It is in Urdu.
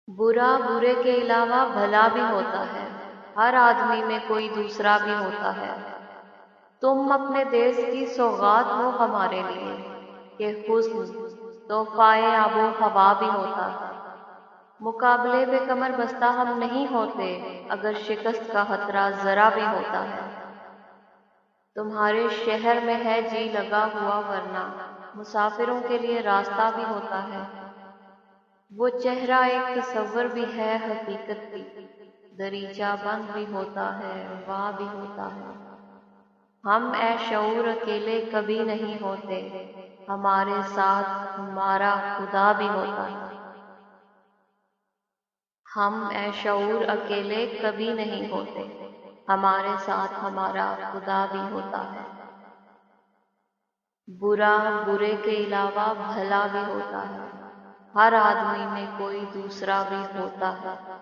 برا برے کے علاوہ بھلا بھی ہوتا ہے، ہر آدمی میں کوئی دوسرا بھی ہوتا ہے۔ تم اپنے دیس کی سوغات ہو ہمارے لیے کہ حسن تحفہ آب و ہوا بھی ہوتا ہے۔ مقابلے پہ کمر بستہ ہم نہیں ہوتے اگر شکست کا خطرہ ذرا بھی ہوتا ہے۔ تمہارے شہر میں ہے جی لگا ہوا ورنہ مسافروں کے لیے راستہ بھی ہوتا ہے۔ وہ چہرہ ایک تصور بھی ہے حقیقت بھی، دریچہ بند بھی ہوتا ہے، واہ بھی ہوتا ہے۔ ہم اے شعور اکیلے کبھی نہیں ہوتے، ہمارے ساتھ ہمارا خدا بھی ہوتا ہے۔ ہم اے شعور اکیلے کبھی نہیں ہوتے، ہمارے ساتھ ہمارا خدا بھی ہوتا ہے۔ برا برے کے علاوہ بھلا بھی ہوتا ہے، ہر آدمی میں کوئی دوسرا بھی ہوتا ہے۔